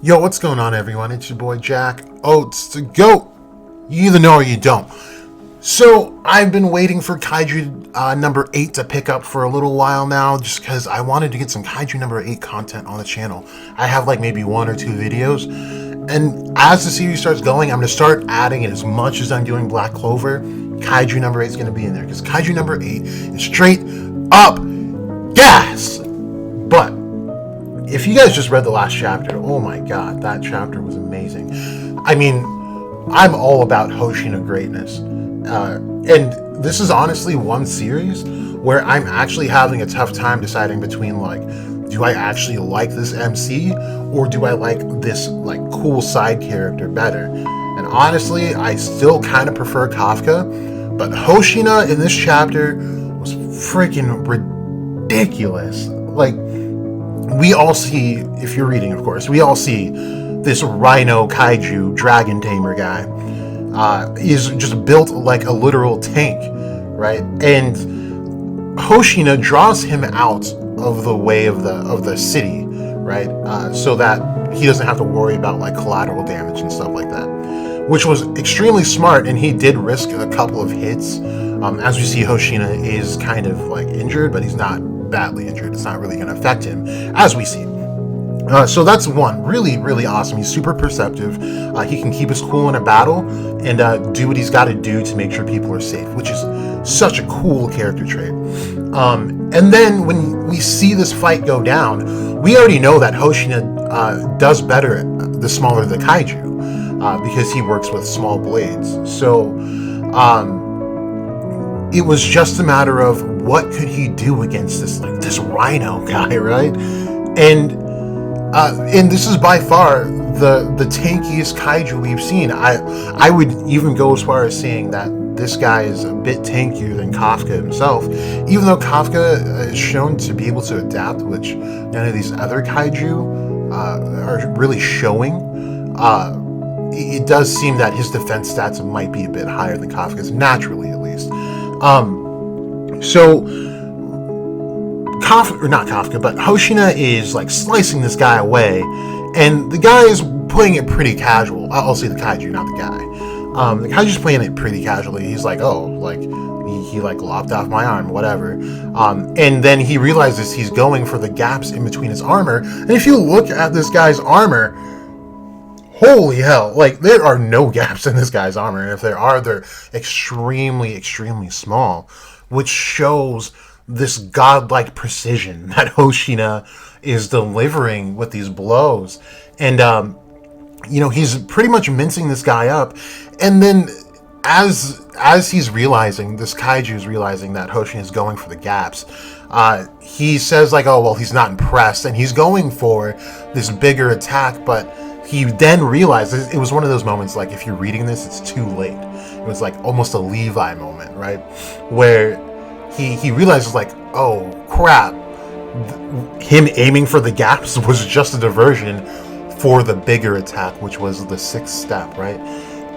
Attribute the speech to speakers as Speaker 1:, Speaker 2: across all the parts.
Speaker 1: Yo, what's going on, everyone? It's your boy Jack OATz to go. You either know or you don't. So, I've been waiting for Kaiju number 8 to pick up for a little while now, just because I wanted to get some Kaiju number 8 content on the channel. I have like maybe 1 or 2 videos, and as the series starts going, I'm going to start adding it as much as I'm doing Black Clover. Kaiju number 8 is going to be in there, because Kaiju number 8 is straight up gas. But if you guys just read the last chapter, oh my god, that chapter was amazing. I mean, I'm all about Hoshina greatness. And this is honestly one series where I'm actually having a tough time deciding between, like, do I actually like this MC or do I like this, like, cool side character better? And honestly, I still kind of prefer Kafka, but Hoshina in this chapter was freaking ridiculous. Like, we all see, if you're reading, of course, we all see this rhino kaiju dragon tamer guy is just built like a literal tank, right? And Hoshina draws him out of the way of the city, right? So that he doesn't have to worry about like collateral damage and stuff like that, which was extremely smart. And he did risk a couple of hits. As we see, Hoshina is kind of like injured, but he's not badly injured. It's not really going to affect him, as we see. So that's one. Really, really awesome. He's super perceptive. He can keep his cool in a battle and do what he's got to do to make sure people are safe, which is such a cool character trait. And then when we see this fight go down, we already know that Hoshina does better the smaller the kaiju, because he works with small blades. So it was just a matter of what could he do against this rhino guy, right? And this is by far the tankiest kaiju we've seen. I would even go as far as saying that this guy is a bit tankier than Kafka himself, even though Kafka is shown to be able to adapt, which none of these other kaiju are really showing. It does seem that his defense stats might be a bit higher than Kafka's, naturally at least. So Hoshina is like slicing this guy away, and the guy is playing it pretty casual. I'll say the kaiju, not the guy. The kaiju's playing it pretty casually. He's like, oh, like he like lopped off my arm, whatever. And then he realizes he's going for the gaps in between his armor. And if you look at this guy's armor, holy hell, like there are no gaps in this guy's armor, and if there are, they're extremely, extremely small, which shows this godlike precision that Hoshina is delivering with these blows. And he's pretty much mincing this guy up, and then as he's realizing, this kaiju is realizing that Hoshina is going for the gaps, he says like, oh well, he's not impressed, and he's going for this bigger attack. But he then realizes, it was one of those moments, like if you're reading this, it's too late. It was like almost a Levi moment, right? Where he realizes like, oh crap, him aiming for the gaps was just a diversion for the bigger attack, which was the 6th step, right?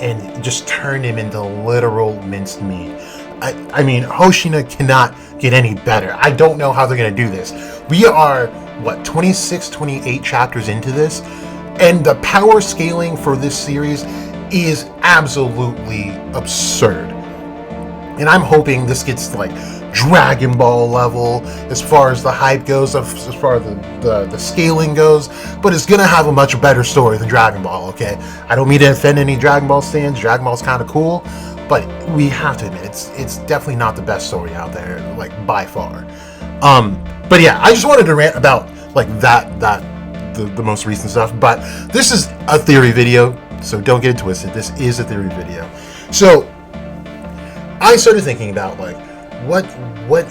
Speaker 1: And it just turned him into literal minced meat. I mean, Hoshina cannot get any better. I don't know how they're going to do this. We are, 26, 28 chapters into this, and the power scaling for this series is absolutely absurd. And I'm hoping this gets like Dragon Ball level as far as the hype goes, as far as the scaling goes, but it's gonna have a much better story than Dragon Ball, okay? I don't mean to offend any Dragon Ball stands. Dragon Ball's kind of cool, but we have to admit it's definitely not the best story out there, like by far. But yeah, I just wanted to rant about like the most recent stuff, but this is a theory video, so don't get it twisted. This is a theory video. So I started thinking about like what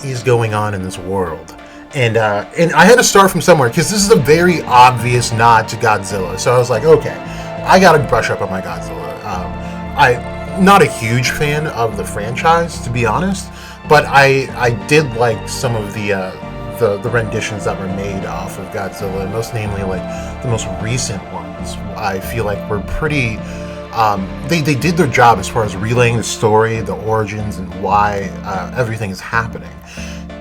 Speaker 1: is going on in this world, and I had to start from somewhere, because this is a very obvious nod to Godzilla. So I was like, okay, I gotta brush up on my Godzilla. I'm not a huge fan of the franchise, to be honest, but I did like some of the renditions that were made off of Godzilla, and most namely like the most recent ones. I feel like were pretty. They did their job as far as relaying the story, the origins, and why everything is happening.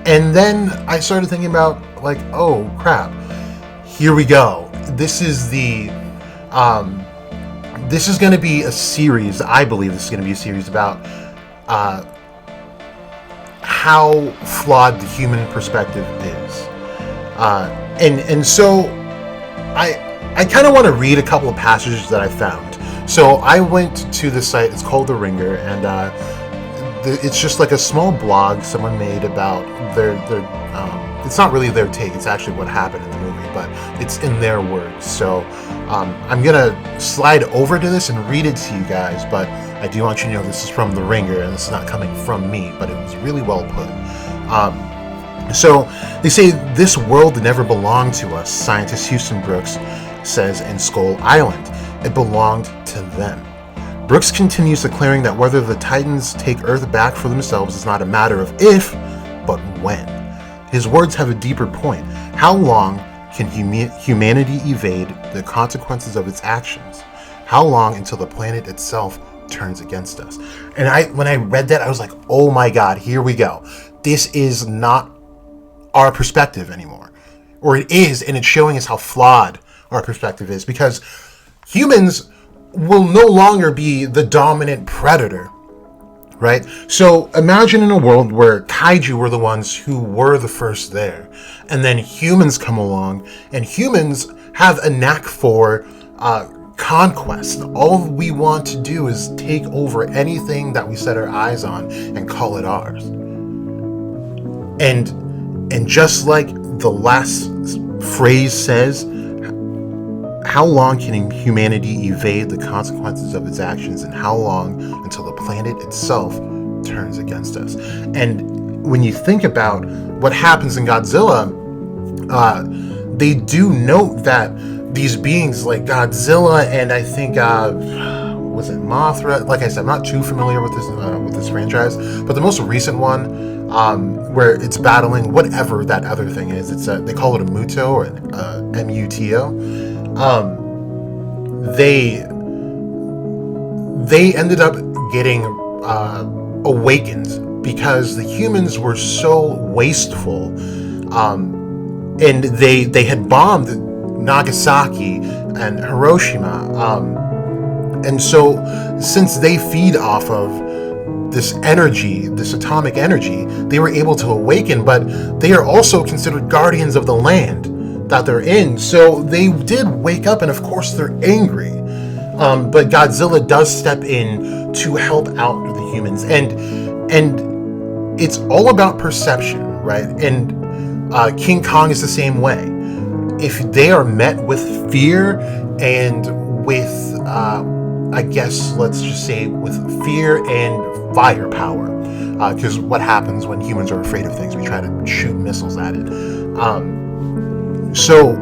Speaker 1: And then I started thinking about like, oh crap, here we go. This is the This is going to be a series. I believe this is going to be a series about how flawed the human perspective is, and so I kind of want to read a couple of passages that I found. So I went to the site. It's called The Ringer, and it's just like a small blog someone made about their it's not really their take, it's actually what happened in the movie, but it's in their words. So I'm gonna slide over to this and read it to you guys, but I do want you to know this is from The Ringer and this is not coming from me, but it was really well put. So they say this world never belonged to us, scientist Houston Brooks says in Skull Island. It belonged to them. Brooks continues declaring that whether the Titans take Earth back for themselves is not a matter of if, but when. His words have a deeper point. How long can humanity evade the consequences of its actions? How long until the planet itself turns against us? And when I read that, I was like, oh my God, here we go. This is not our perspective anymore. Or it is, and it's showing us how flawed our perspective is, because humans will no longer be the dominant predator, right? So imagine in a world where kaiju were the ones who were the first there, and then humans come along, and humans have a knack for conquest. All we want to do is take over anything that we set our eyes on and call it ours. And just like the last phrase says, how long can humanity evade the consequences of its actions, and how long until the planet itself turns against us? And when you think about what happens in Godzilla, they do note that these beings like Godzilla and I think was it Mothra? Like I said, I'm not too familiar with this franchise, but the most recent one, where it's battling whatever that other thing is, it's they call it a Muto or an MUTO. They ended up getting awakened because the humans were so wasteful, and they had bombed Nagasaki and Hiroshima, and so since they feed off of this energy, this atomic energy, they were able to awaken, but they are also considered guardians of the land that they're in. So they did wake up, and of course they're angry. But Godzilla does step in to help out the humans, and it's all about perception, right? And King Kong is the same way. If they are met with fear and with, I guess, let's just say with fear and firepower, because what happens when humans are afraid of things? We try to shoot missiles at it. So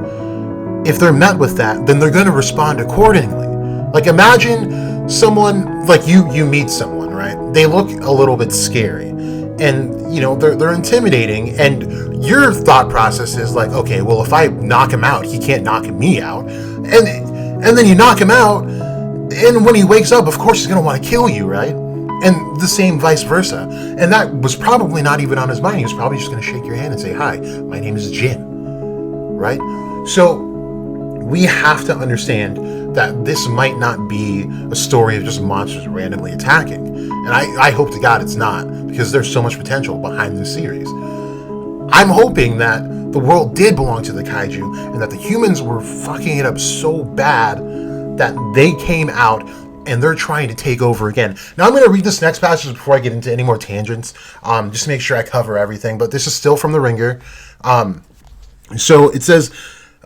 Speaker 1: if they're met with that, then they're going to respond accordingly. Like imagine someone, like you meet someone, right? They look a little bit scary, and you know they're intimidating, and your thought process is like, okay, well if I knock him out, he can't knock me out, and then you knock him out, and when he wakes up, of course he's going to want to kill you, right? And the same vice versa. And that was probably not even on his mind. He was probably just going to shake your hand and say, hi, my name is Jim. Right? So we have to understand that this might not be a story of just monsters randomly attacking. And I hope to God it's not, because there's so much potential behind this series. I'm hoping that the world did belong to the kaiju, and that the humans were fucking it up so bad that they came out and they're trying to take over again. Now I'm going to read this next passage before I get into any more tangents, just to make sure I cover everything. But this is still from The Ringer. So it says,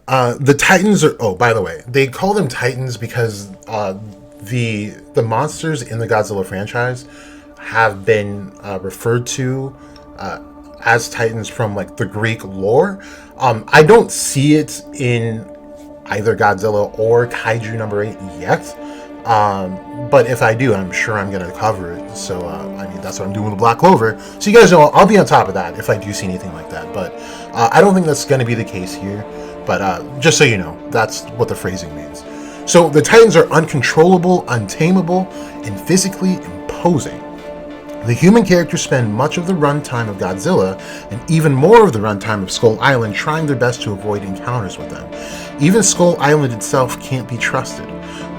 Speaker 1: the Titans are... Oh, by the way, they call them Titans because the monsters in the Godzilla franchise have been referred to as Titans from like the Greek lore. I don't see it in either Godzilla or Kaiju number 8 yet. But if I do, I'm sure I'm going to cover it. So, I mean, that's what I'm doing with Black Clover. So you guys know I'll be on top of that if I do see anything like that. But I don't think that's going to be the case here. But just so you know, that's what the phrasing means. So the Titans are uncontrollable, untamable, and physically imposing. The human characters spend much of the runtime of Godzilla and even more of the runtime of Skull Island trying their best to avoid encounters with them. Even Skull Island itself can't be trusted.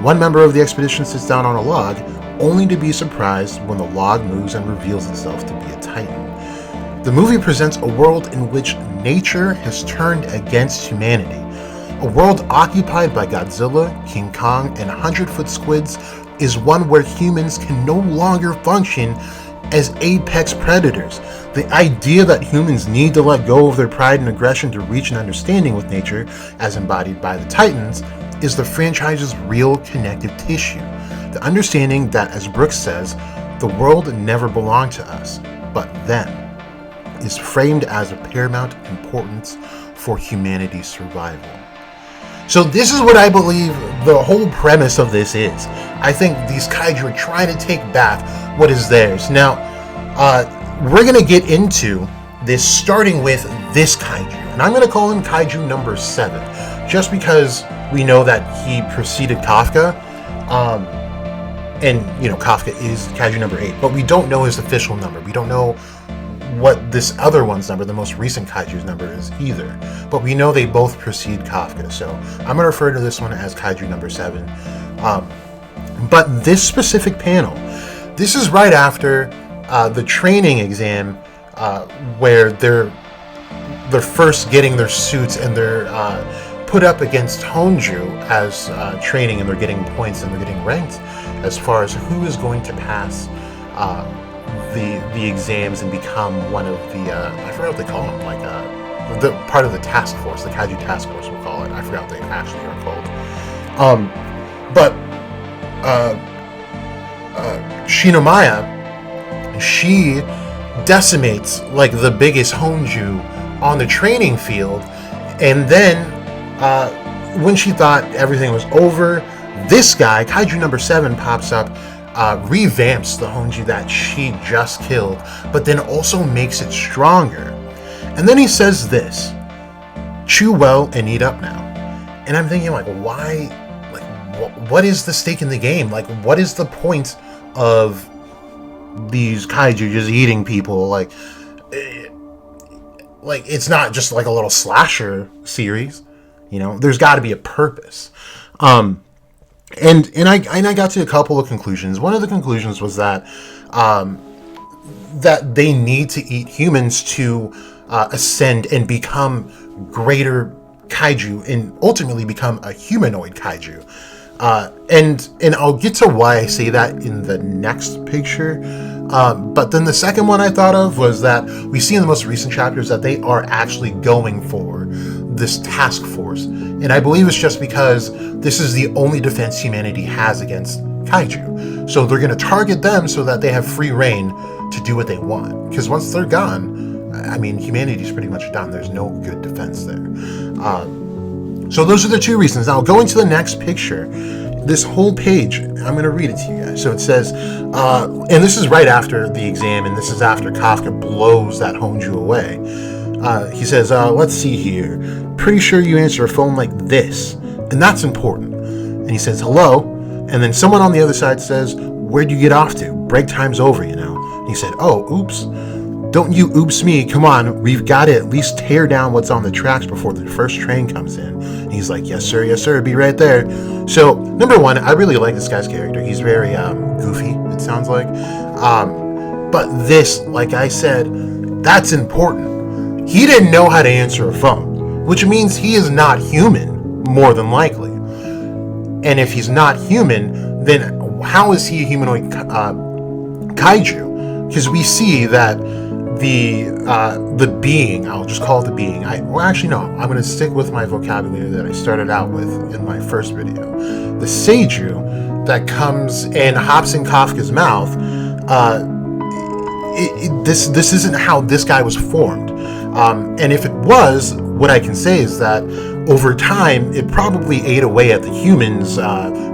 Speaker 1: One member of the expedition sits down on a log, only to be surprised when the log moves and reveals itself to be a Titan. The movie presents a world in which nature has turned against humanity. A world occupied by Godzilla, King Kong, and 100-foot squids is one where humans can no longer function as apex predators. The idea that humans need to let go of their pride and aggression to reach an understanding with nature, as embodied by the Titans, is the franchise's real connective tissue. The understanding that, as Brooks says, the world never belonged to us, but them, is framed as of paramount importance for humanity's survival. So this is what I believe the whole premise of this is. I think these kaiju are trying to take back what is theirs. Now, we're going to get into this starting with this kaiju. And I'm going to call him kaiju number 7. Just because we know that he preceded Kafka. And, Kafka is kaiju number 8. But we don't know his official number. We don't know what this other one's number, the most recent kaiju's number, is either. But we know they both precede Kafka, so I'm going to refer to this one as kaiju number 7. But this specific panel, this is right after the training exam where they're first getting their suits and they're put up against Honju as training, and they're getting points and they're getting ranked as far as who is going to pass the exams and become one of the I forgot what they call them, like the part of the task force, the Kaiju task force we'll call it. I forgot what they actually are called. But Shinomiya, she decimates like the biggest Honju on the training field, and then when she thought everything was over, this guy, Kaiju number 7, pops up, revamps the Honju that she just killed, but then also makes it stronger. And then he says this: chew well and eat up now. And I'm thinking, like, why? Like, what is the stake in the game? Like, what is the point of these kaiju just eating people? Like it's not just like a little slasher series, There's got to be a purpose. And I got to a couple of conclusions. One of the conclusions was that that they need to eat humans to ascend and become greater kaiju and ultimately become a humanoid kaiju. And I'll get to why I say that in the next picture. But then the second one I thought of was that we see in the most recent chapters that they are actually going for this task force. And I believe it's just because this is the only defense humanity has against kaiju. So they're going to target them so that they have free reign to do what they want. Because once they're gone, I mean, humanity's pretty much done. There's no good defense there. So those are the two reasons. Now, going to the next picture, this whole page, I'm going to read it to you guys. So it says, and this is right after the exam, and this is after Kafka blows that Honju away. He says, let's see here. Pretty sure you answer a phone like this, and that's important. And he says, hello. And then someone on the other side says, where'd you get off to? Break time's over, And he said, oh, oops. Don't you oops me, come on, we've got to at least tear down what's on the tracks before the first train comes in. And he's like, yes sir, be right there. So, number one, I really like this guy's character. He's very goofy, it sounds like. But this, like I said, that's important. He didn't know how to answer a phone, which means he is not human, more than likely. And if he's not human, then how is he a humanoid kaiju? Because we see that the being, I'll just call it the being. I'm going to stick with my vocabulary that I started out with in my first video. The Seiju that comes and hops in Kafka's mouth, this isn't how this guy was formed. And if it was, what I can say is that over time, it probably ate away at the human's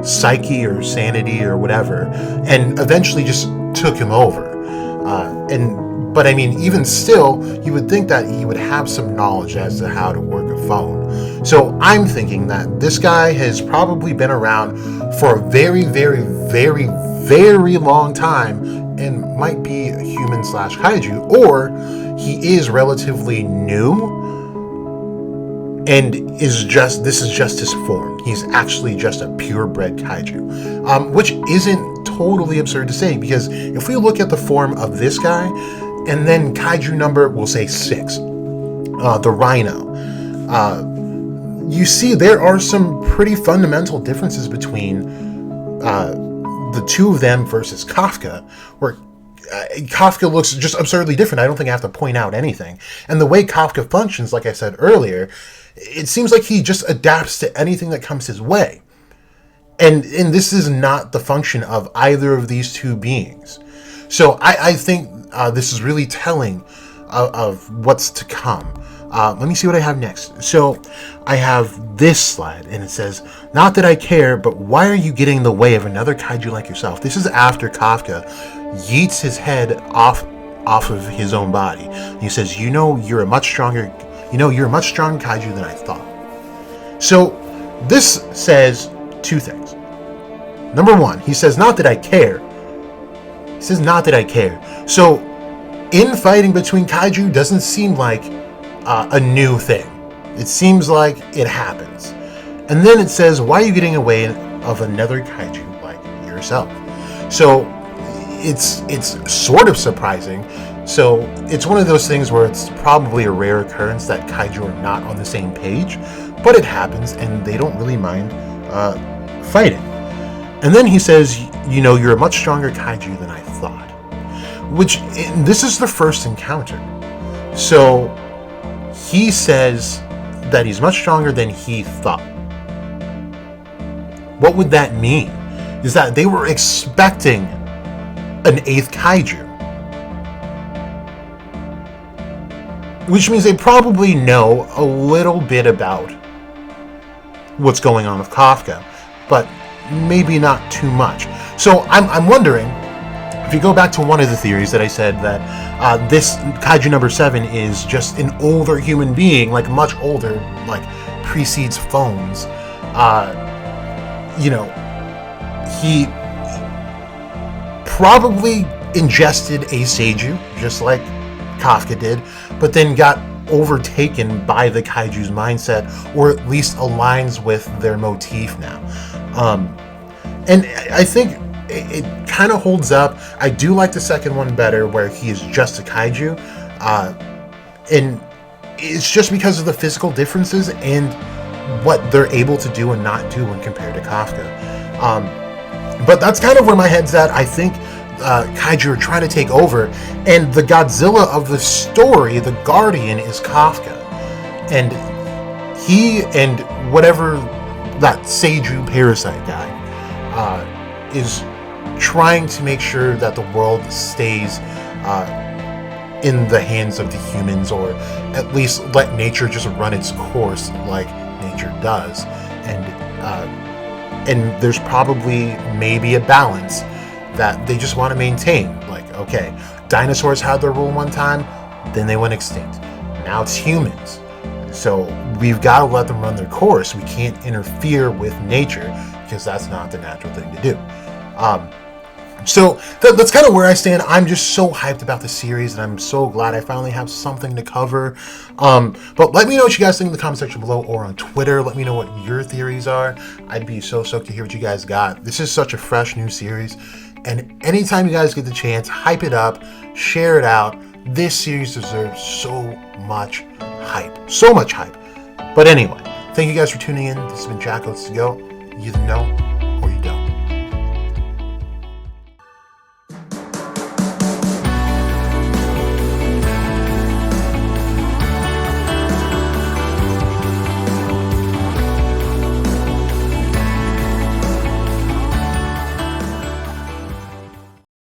Speaker 1: psyche or sanity or whatever, and eventually just took him over. But I mean, even still, you would think that he would have some knowledge as to how to work a phone. So I'm thinking that this guy has probably been around for a very, very, very, very long time and might be a human / kaiju, or he is relatively new and this is just his form. He's actually just a purebred kaiju, which isn't totally absurd to say, because if we look at the form of this guy, and then kaiju number, we'll say 6, the rhino, you see there are some pretty fundamental differences between the two of them versus Kafka, where Kafka looks just absurdly different. I don't think I have to point out anything. And the way Kafka functions, like I said earlier, it seems like he just adapts to anything that comes his way. And this is not the function of either of these two beings. So I think this is really telling of what's to come. Let me see what I have next. So I have this slide, and it says, "Not that I care, but why are you getting in the way of another kaiju like yourself?" This is after Kafka yeets his head off of his own body. And he says, you're a much stronger kaiju than I thought." So this says two things. Number one, he says, "Not that I care." He says, "Not that I care." So infighting between kaiju doesn't seem like a new thing. It seems like it happens. And then it says, "Why are you getting away of another kaiju like yourself?" So it's sort of surprising. So it's one of those things where it's probably a rare occurrence that kaiju are not on the same page, but it happens, and they don't really mind fighting. And then he says, "You're a much stronger kaiju than I thought," which this is the first encounter. So he says that he's much stronger than he thought. What would that mean? Is that they were expecting an 8th kaiju, which means they probably know a little bit about what's going on with Kafka, but maybe not too much. So I'm wondering, if you go back to one of the theories that I said, that this kaiju number 7 is just an older human being, like much older, like precedes phones. He probably ingested a seiju, just like Kafka did, but then got overtaken by the kaiju's mindset, or at least aligns with their motif now. And I think it kind of holds up. I do like the second one better, where he is just a kaiju, and it's just because of the physical differences and what they're able to do and not do when compared to Kafka. But that's kind of where my head's at. I think kaiju are trying to take over, and the Godzilla of the story, the Guardian, is Kafka, and he and whatever that Seiju parasite guy is trying to make sure that the world stays in the hands of the humans, or at least let nature just run its course like nature does. And there's probably maybe a balance that they just want to maintain. Like, okay, dinosaurs had their rule one time, then they went extinct. Now it's humans. So we've got to let them run their course. We can't interfere with nature, because that's not the natural thing to do. So that's kind of where I stand. I'm just so hyped about the series, and I'm so glad I finally have something to cover. But let me know what you guys think in the comment section below, or on Twitter. Let me know what your theories are. I'd be so stoked to hear what you guys got. This is such a fresh new series, and anytime you guys get the chance, hype it up, share it out. This series deserves so much hype. So much hype. But anyway, thank you guys for tuning in. This has been Jack. Let's go. You know.